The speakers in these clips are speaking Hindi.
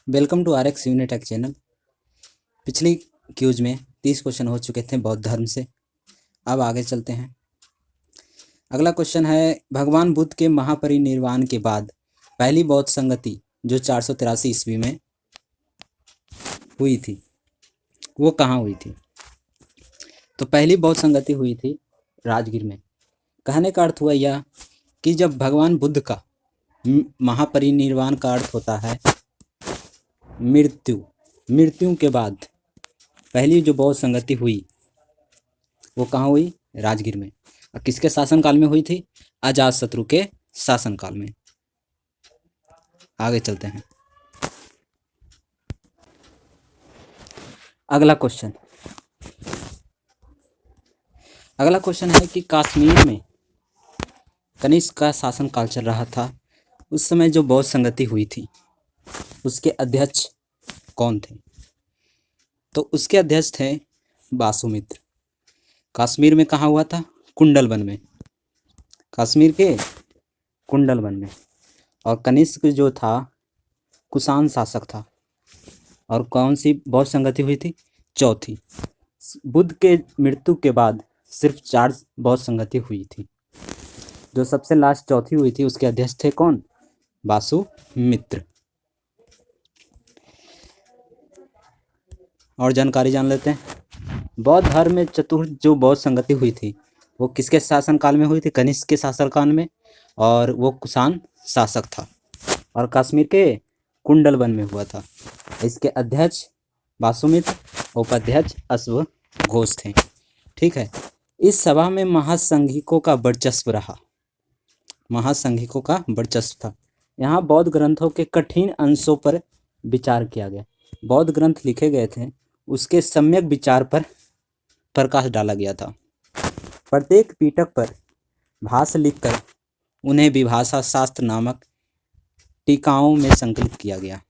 Welcome to RX Unitech channel. पिछली क्यूज में 30 क्वेश्चन हो चुके थे बौद्ध धर्म से। अब आगे चलते हैं। अगला क्वेश्चन है, भगवान बुद्ध के महापरिनिर्वाण के बाद पहली बौद्ध संगति जो 483 ईस्वी में हुई थी वो कहाँ हुई थी? तो पहली बौद्ध संगति हुई थी राजगीर में। कहने का अर्थ हुआ यह कि जब भगवान बुद्ध का महापरिनिर्वाण का अर्थ होता है मृत्यु के बाद पहली जो बौद्ध संगति हुई वो कहाँ हुई? राजगीर में। और किसके शासनकाल में हुई थी? अजातशत्रु के शासनकाल में। आगे चलते हैं। अगला क्वेश्चन है कि कश्मीर में कनिष्क का शासनकाल चल रहा था। उस समय जो बौद्ध संगति हुई थी उसके अध्यक्ष कौन थे? तो उसके अध्यक्ष थे वासुमित्र। कश्मीर में कहाँ हुआ था? कुंडलवन में। कश्मीर के कुंडलवन में। और कनिष्क जो था कुषाण शासक था। और कौन सी बौद्ध संगति हुई थी? चौथी। बुद्ध के मृत्यु के बाद सिर्फ 4 बौद्ध संगति हुई थी। जो सबसे लास्ट चौथी हुई थी उसके अध्यक्ष थे कौन? वासुमित्र। और जानकारी जान लेते हैं। बौद्ध धर्म में चतुर्थ जो बौद्ध संगति हुई थी वो किसके शासनकाल में हुई थी? कनिष्क के शासनकाल में। और वो कुषाण शासक था और कश्मीर के कुंडलवन में हुआ था। इसके अध्यक्ष वासुमित्र, उपाध्यक्ष अश्वघोष थे। ठीक है। इस सभा में महासंघिकों का वर्चस्व रहा। महासंघिकों का वर्चस्व था। यहाँ बौद्ध ग्रंथों के कठिन अंशों पर विचार किया गया। बौद्ध ग्रंथ लिखे गए थे उसके सम्यक विचार पर प्रकाश डाला गया था। प्रत्येक पीटक पर भाष्य लिखकर उन्हें विभाषा शास्त्र नामक टीकाओं में संकलित किया गया।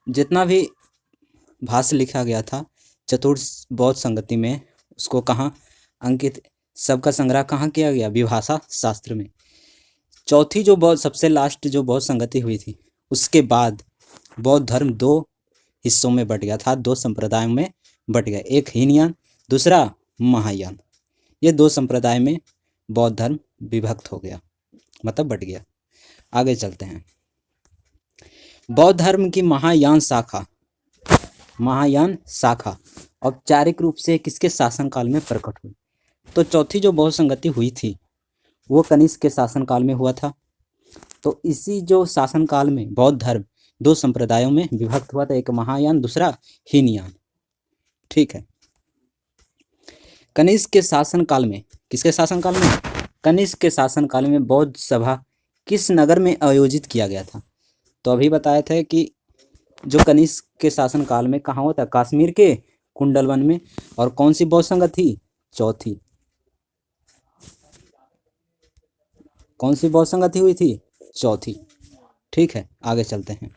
जितना भी भाष्य लिखा गया था चतुर्थ बौद्ध संगति में उसको कहाँ अंकित, सबका संग्रह कहाँ किया गया? विभाषा शास्त्र में। चौथी जो बौद्ध सबसे लास्ट जो बौद्ध संगति हुई थी उसके बाद बौद्ध धर्म 2 हिस्सों में बट गया था, 2 संप्रदायों में बट गया। एक हीनयान, दूसरा महायान। ये 2 संप्रदाय में बौद्ध धर्म विभक्त हो गया, मतलब बट गया। आगे चलते हैं। बौद्ध धर्म की महायान शाखा औपचारिक रूप से किसके शासनकाल में प्रकट हुई? तो चौथी जो बौद्ध संगति हुई थी वो कनिष्क के शासनकाल में हुआ था। तो इसी जो शासनकाल में बौद्ध धर्म 2 संप्रदायों में विभक्त हुआ था, एक महायान दूसरा हीनयान। ठीक है। कनिष्क के शासनकाल में, किसके शासनकाल में? कनिष्क के शासनकाल में बौद्ध सभा किस नगर में आयोजित किया गया था? तो अभी बताया था कि जो कनिष्क के शासनकाल में कहाँ होता? कश्मीर के कुंडलवन में। और कौन सी बौद्ध संगति? चौथी। कौन सी बौद्ध संगति हुई थी? चौथी। ठीक है। आगे चलते हैं।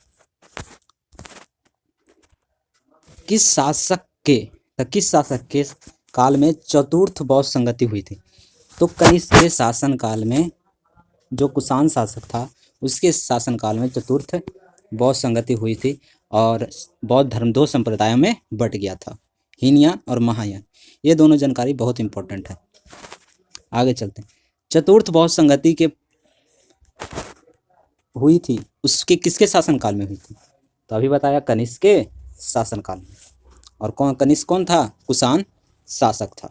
किस शासक के काल में चतुर्थ बौद्ध संगति हुई थी? तो कनिष्क के शासनकाल में जो कुषाण शासक था उसके शासनकाल में चतुर्थ बौद्ध संगति हुई थी और बौद्ध धर्म 2 संप्रदायों में बट गया था, हीनयान और महायान। ये दोनों जानकारी बहुत इंपॉर्टेंट है। आगे चलते हैं। चतुर्थ बौद्ध संगति के हुई थी उसके किसके शासनकाल में हुई थी? तो अभी बताया कनिष्क के शासनकाल में। और कनिष्क कौन था? कुषाण शासक था।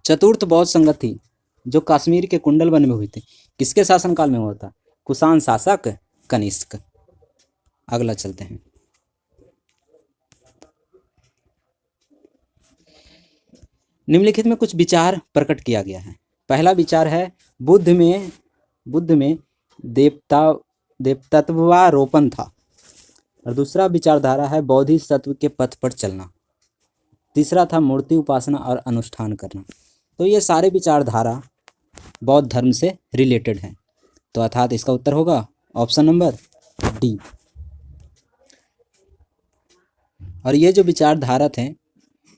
चतुर्थ बौद्ध संगति जो कश्मीर के कुंडलवन में हुई थी किसके शासनकाल में हुआ था? कुषाण शासक कनिष्क। अगला चलते हैं। निम्नलिखित में कुछ विचार प्रकट किया गया है। पहला विचार है बुद्ध में देवतत्वारोपण था। और दूसरा विचारधारा है बोधिसत्व के पथ पर चलना। तीसरा था मूर्ति उपासना और अनुष्ठान करना। तो ये सारे विचारधारा बौद्ध धर्म से रिलेटेड हैं। तो अर्थात इसका उत्तर होगा ऑप्शन नंबर डी। और ये जो विचारधारा थे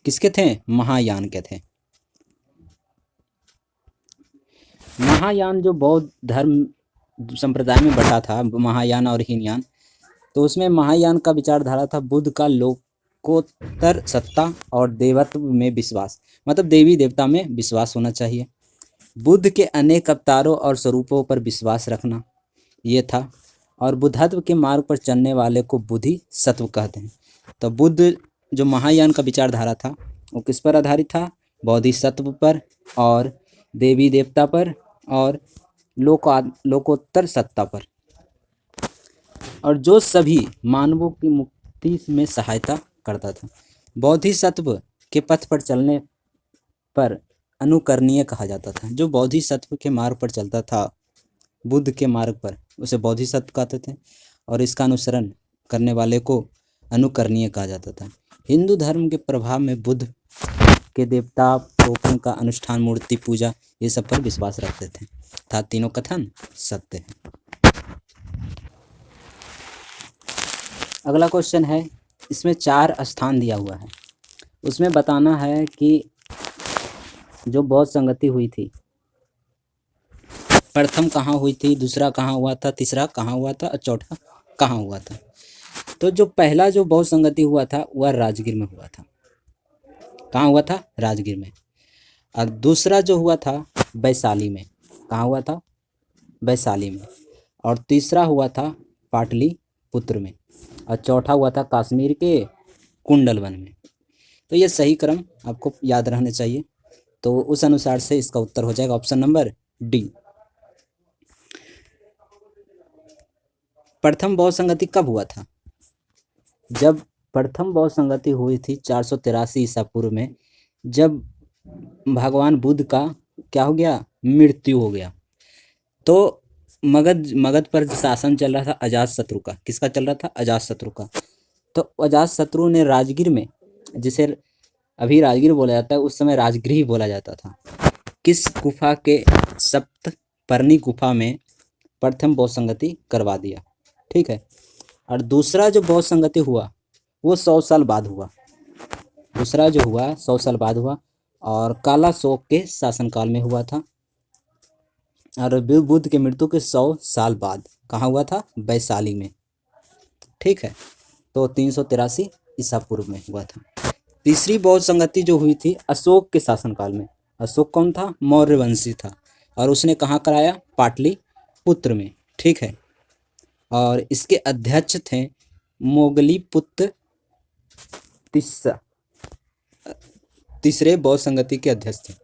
किसके थे? महायान के थे। महायान जो बौद्ध धर्म संप्रदाय में बटा था, महायान और हीनयान। तो उसमें महायान का विचारधारा था बुद्ध का लोकोत्तर सत्ता और देवत्व में विश्वास, मतलब देवी देवता में विश्वास होना चाहिए, बुद्ध के अनेक अवतारों और स्वरूपों पर विश्वास रखना, ये था। और बुद्धत्व के मार्ग पर चलने वाले को बुद्धि सत्व कहते हैं। तो बुद्ध जो महायान का विचारधारा था वो किस पर आधारित था? बोधिसत्व पर और देवी देवता पर और लोकोत्तर सत्ता पर, और जो सभी मानवों की मुक्ति में सहायता करता था। बोधिसत्व के पथ पर चलने पर अनुकरणीय कहा जाता था। जो बोधिसत्व के मार्ग पर चलता था, बुद्ध के मार्ग पर, उसे बोधिसत्व कहते थे, और इसका अनुसरण करने वाले को अनुकरणीय कहा जाता था। हिंदू धर्म के प्रभाव में बुद्ध के देवता रोपण का अनुष्ठान, मूर्ति पूजा, ये सब पर विश्वास रखते थे, था तीनों कथन सत्य है। अगला क्वेश्चन है, इसमें 4 स्थान दिया हुआ है, उसमें बताना है कि जो बौद्ध संगति हुई थी, प्रथम कहाँ हुई थी, दूसरा कहाँ हुआ था, तीसरा कहाँ हुआ था और चौथा कहाँ हुआ था। तो जो पहला जो बौद्ध संगति हुआ था वह राजगीर में हुआ था। कहाँ हुआ था? राजगीर में। और दूसरा जो हुआ था वैशाली में। कहाँ हुआ था? वैशाली में। और तीसरा हुआ था पाटलिपुत्र में, और चौथा हुआ था कश्मीर के कुंडलवन में। तो ये सही क्रम आपको याद रहने चाहिए। तो उस अनुसार से इसका उत्तर हो जाएगा ऑप्शन नंबर डी। प्रथम बौद्ध संगति कब हुआ था? जब प्रथम बौद्ध संगति हुई थी 483 ईसा पूर्व में, जब भगवान बुद्ध का क्या हो गया? मृत्यु हो गया। तो मगध पर शासन चल रहा था अजातशत्रु का। किसका चल रहा था? अजातशत्रु का। तो अजातशत्रु ने राजगीर में, जिसे अभी राजगीर बोला जाता है, उस समय राजगृह बोला जाता था, किस गुफा के सप्तपर्णी गुफा में प्रथम बौद्ध संगति करवा दिया। ठीक है। और दूसरा जो बौद्ध संगति हुआ वो 100 साल बाद हुआ। दूसरा जो हुआ 100 साल बाद हुआ, और काला शोक के शासनकाल में हुआ था। और बुद्ध के मृत्यु के 100 साल बाद कहाँ हुआ था? वैशाली में। ठीक है। तो 383 ईसा पूर्व में हुआ था। तीसरी बौद्ध संगति जो हुई थी अशोक के शासनकाल में। अशोक कौन था? मौर्य वंशी था, और उसने कहाँ कराया? पाटलिपुत्र में। ठीक है। और इसके अध्यक्ष थे मोगलीपुत्र तीसरे बौद्ध संगति के अध्यक्ष थे।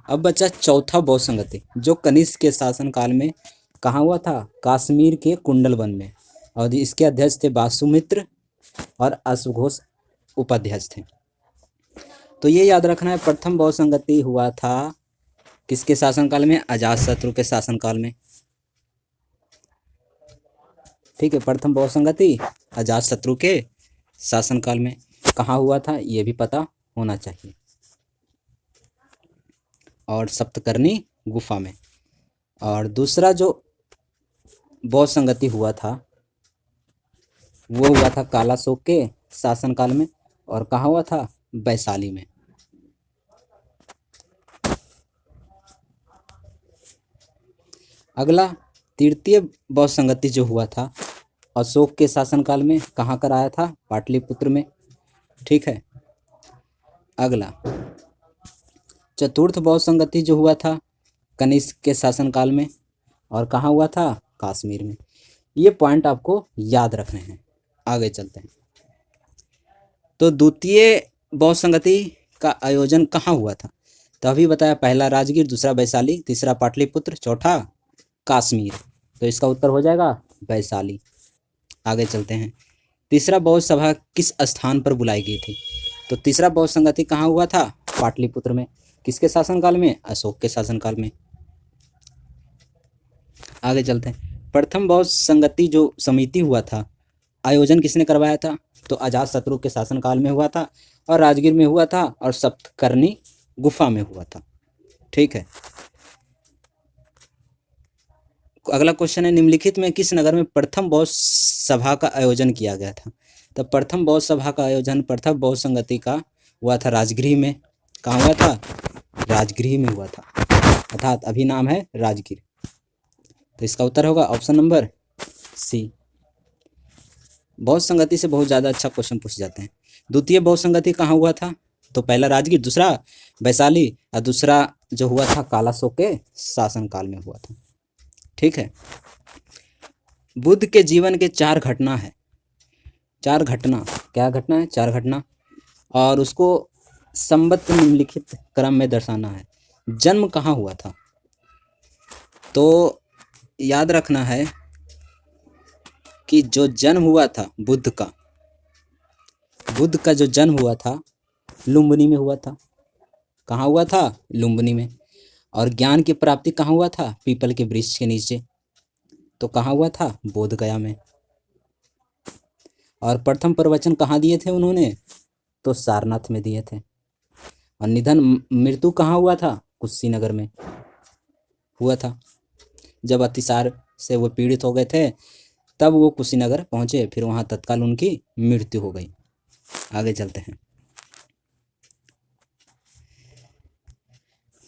अब बचा चौथा बौद्ध संगति, जो कनिष्क के शासनकाल में कहाँ हुआ था? कश्मीर के कुंडलवन में। और इसके अध्यक्ष थे वासुमित्र और अश्वघोष उपाध्यक्ष थे। तो ये याद रखना है, प्रथम बौद्ध संगति हुआ था किसके शासनकाल में? अजातशत्रु के शासनकाल में। ठीक है। प्रथम बौद्ध संगति अजातशत्रु के शासनकाल में। कहाँ हुआ था ये भी पता होना चाहिए। और सप्तकर्णी गुफा में। और दूसरा जो बौद्ध संगति हुआ था वो हुआ था कालाशोक के शासनकाल में, और कहाँ हुआ था? वैशाली में। अगला तृतीय बौद्ध संगति जो हुआ था अशोक के शासनकाल में, कहाँ कराया था? पाटलिपुत्र में। ठीक है। अगला चतुर्थ बौद्ध संगति जो हुआ था कनिष्क के शासनकाल में, और कहाँ हुआ था? कश्मीर में। ये पॉइंट आपको याद रखने हैं। आगे चलते हैं। तो द्वितीय बौद्ध संगति का आयोजन कहाँ हुआ था? तो अभी बताया, पहला राजगीर, दूसरा वैशाली, तीसरा पाटलिपुत्र, चौथा कश्मीर। तो इसका उत्तर हो जाएगा वैशाली। आगे चलते हैं। तीसरा बौद्ध सभा किस स्थान पर बुलाई गई थी? तो तीसरा बौद्ध संगति कहाँ हुआ था? पाटलिपुत्र में। किसके शासनकाल में? अशोक के शासनकाल में। आगे चलते हैं। प्रथम बौद्ध संगति जो समिति हुआ था, आयोजन किसने करवाया था? तो अजातशत्रु के शासनकाल में हुआ था, और राजगीर में हुआ था, और सप्तकर्णी गुफा में हुआ था। ठीक है। अगला क्वेश्चन है, निम्नलिखित में किस नगर में प्रथम बौद्ध सभा का आयोजन किया गया था? तो प्रथम बौद्ध सभा का आयोजन प्रथम बौद्ध संगति का हुआ था राजगृह में। कहाँ हुआ था? राजगृह में हुआ था, अर्थात अभी नाम है राजगीर। तो इसका उत्तर होगा ऑप्शन नंबर सी। बहुत संगति से बहुत ज़्यादा अच्छा क्वेश्चन पूछ जाते हैं। द्वितीय बहुत संगति कहाँ हुआ था? तो पहला राजगीर, दूसरा वैशाली और दूसरा जो हुआ था कालाशोक के शासनकाल में हुआ था। ठीक है। बुद्ध के जीवन के 4 घटना है। 4 घटना, क्या घटना है? 4 घटना, और उसको संबद्ध निम्नलिखित क्रम में दर्शाना है। जन्म कहाँ हुआ था? तो याद रखना है कि जो जन्म हुआ था बुद्ध का जो जन्म हुआ था लुम्बिनी में हुआ था। कहाँ हुआ था? लुम्बिनी में। और ज्ञान की प्राप्ति कहाँ हुआ था? पीपल के वृक्ष के नीचे। तो कहाँ हुआ था? बोध गया में। और प्रथम प्रवचन कहाँ दिए थे उन्होंने? तो सारनाथ में दिए थे। और निधन मृत्यु कहाँ हुआ था? कुशीनगर में हुआ था। जब अतिसार से वो पीड़ित हो गए थे तब वो कुशीनगर पहुंचे, फिर वहां तत्काल उनकी मृत्यु हो गई। आगे चलते हैं।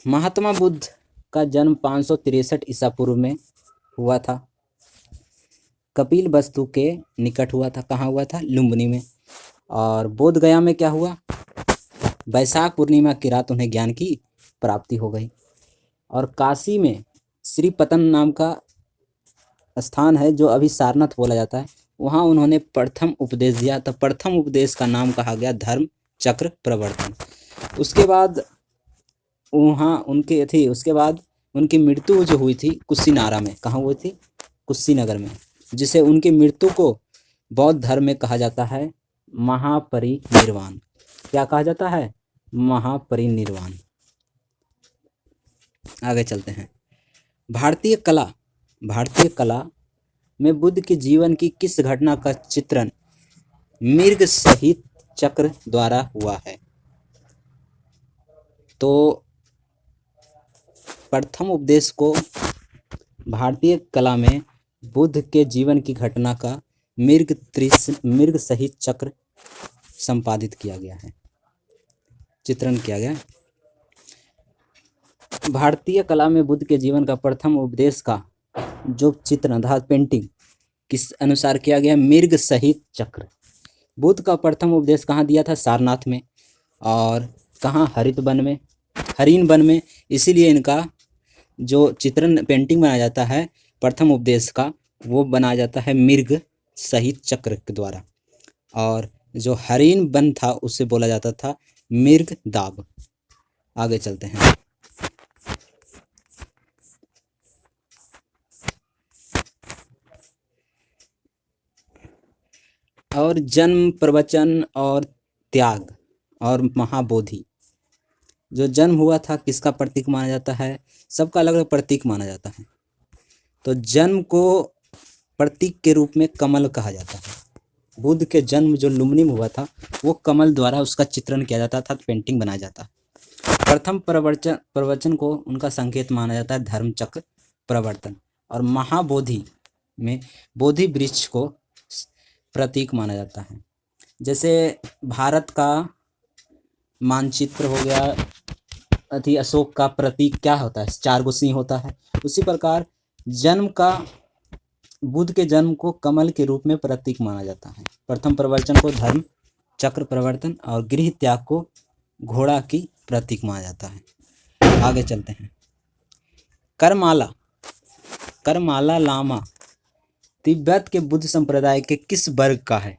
महात्मा बुद्ध का जन्म 563 ईसा पूर्व में हुआ था। कपिल वस्तु के निकट हुआ था। कहाँ हुआ था? लुम्बिनी में। और बोध गया में क्या हुआ? वैशाख पूर्णिमा की रात उन्हें ज्ञान की प्राप्ति हो गई। और काशी में श्रीपतन नाम का स्थान है जो अभी सारनाथ बोला जाता है, वहाँ उन्होंने प्रथम उपदेश दिया। तो प्रथम उपदेश का नाम कहा गया धर्म चक्र प्रवर्तन। उसके बाद उसके बाद उनकी मृत्यु जो हुई थी कुशीनारा में। कहाँ हुई थी? कुशीनगर में, जिसे उनकी मृत्यु को बौद्ध धर्म में कहा जाता है महापरिनिर्वाण। क्या कहा जाता है? महापरिनिर्वाण। आगे चलते हैं। भारतीय कला में बुद्ध के जीवन की किस घटना का चित्रण मृग सहित चक्र द्वारा हुआ है? तो प्रथम उपदेश को भारतीय कला में बुद्ध के जीवन की घटना का मृग सहित चक्र संपादित किया गया है, चित्रण किया गया। भारतीय कला में बुद्ध के जीवन का प्रथम उपदेश का जो चित्रण अर्थात पेंटिंग किस अनुसार किया गया? मृग सहित चक्र। बुद्ध का प्रथम उपदेश कहाँ दिया था? सारनाथ में। और कहाँ? हरिण वन में। इसीलिए इनका जो चित्रण पेंटिंग बनाया जाता है प्रथम उपदेश का, वो बनाया जाता है मृग सहित चक्र के द्वारा। और जो हरिण वन था उसे बोला जाता था मृग दाब। आगे चलते हैं। और जन्म, प्रवचन और त्याग और महाबोधि। जो जन्म हुआ था किसका प्रतीक माना जाता है? सबका अलग अलग प्रतीक माना जाता है। तो जन्म को प्रतीक के रूप में कमल कहा जाता है। बुद्ध के जन्म जो लुम्बिनी में हुआ था वो कमल द्वारा उसका चित्रण किया जाता था, पेंटिंग बनाया जाता। प्रथम प्रवचन को उनका संकेत माना जाता है धर्म चक्र प्रवर्तन। और महाबोधि में बोधि वृक्ष को प्रतीक माना जाता है। जैसे भारत का मानचित्र हो गया, अशोक का प्रतीक क्या होता है? 4 गो सिंह होता है। उसी प्रकार बुद्ध के जन्म को कमल के रूप में प्रतीक माना जाता है। प्रथम प्रवचन को धर्म चक्र प्रवर्तन और गृह त्याग को घोड़ा की प्रतीक माना जाता है। आगे चलते हैं। करमाला लामा तिब्बत के बुद्ध संप्रदाय के किस वर्ग का है?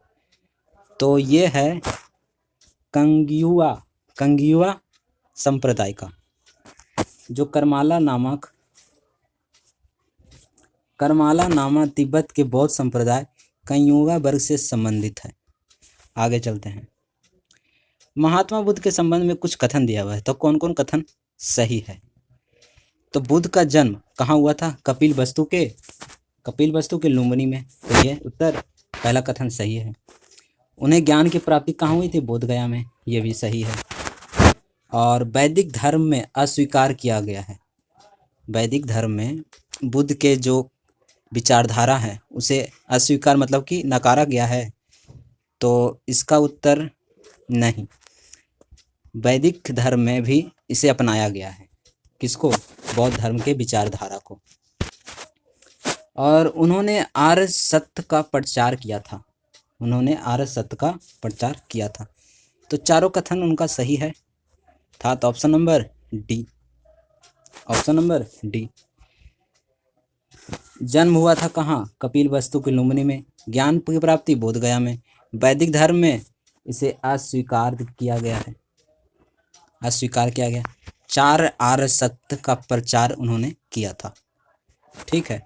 तो ये है कंग्युआ संप्रदाय का। जो करमाला नामा तिब्बत के बौद्ध संप्रदाय कंग्युआ वर्ग से संबंधित है। आगे चलते हैं। महात्मा बुद्ध के संबंध में कुछ कथन दिया हुआ है, तो कौन कौन कथन सही है? तो बुद्ध का जन्म कहाँ हुआ था? कपिल वस्तु के लुम्बिनी में। तो ये उत्तर पहला कथन सही है। उन्हें ज्ञान की प्राप्ति कहाँ हुई थी? बोध गया में। ये भी सही है। और वैदिक धर्म में अस्वीकार किया गया है। वैदिक धर्म में बुद्ध के जो विचारधारा है उसे अस्वीकार मतलब कि नकारा गया है, तो इसका उत्तर नहीं। वैदिक धर्म में भी इसे अपनाया गया है। किसको? बौद्ध धर्म के विचारधारा को। और उन्होंने आर्य सत्य का प्रचार किया था। उन्होंने आर्य सत्य का प्रचार किया था। तो चारों कथन उनका सही है, था तो option number D. Option number D. जन्म हुआ था कहाँ? कपिलवस्तु की लुम्बिनी में। ज्ञान की प्राप्ति बोध गया में। वैदिक धर्म में इसे अस्वीकार किया गया है, अस्वीकार किया गया। चार आर्य सत्य का प्रचार उन्होंने किया था। ठीक है।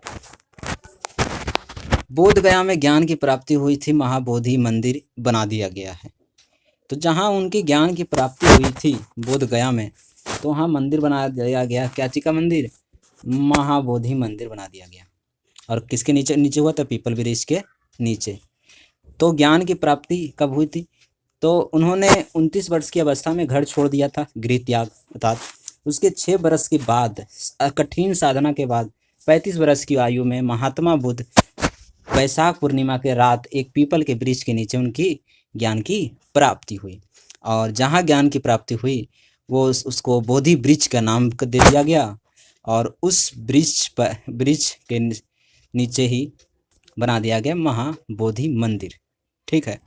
बोध गया में ज्ञान की प्राप्ति हुई थी, महाबोधि मंदिर बना दिया गया है। तो जहाँ उनकी ज्ञान की प्राप्ति हुई थी बोध गया में, तो वहाँ मंदिर बना दिया गया। क्या चीज का मंदिर? महाबोधि मंदिर बना दिया गया। और किसके नीचे नीचे हुआ था? पीपल वृक्ष के नीचे। तो ज्ञान की प्राप्ति कब हुई थी? तो उन्होंने 29 वर्ष की अवस्था में घर छोड़ दिया था, गृह त्याग, अर्थात उसके 6 वर्ष के बाद, कठिन साधना के बाद 35 वर्ष की आयु में महात्मा बुद्ध वैशाख पूर्णिमा के रात एक पीपल के वृक्ष के नीचे उनकी ज्ञान की प्राप्ति हुई। और जहाँ ज्ञान की प्राप्ति हुई वो उसको बोधि वृक्ष का नाम दे दिया गया। और उस वृक्ष के नीचे ही बना दिया गया महाबोधि मंदिर। ठीक है।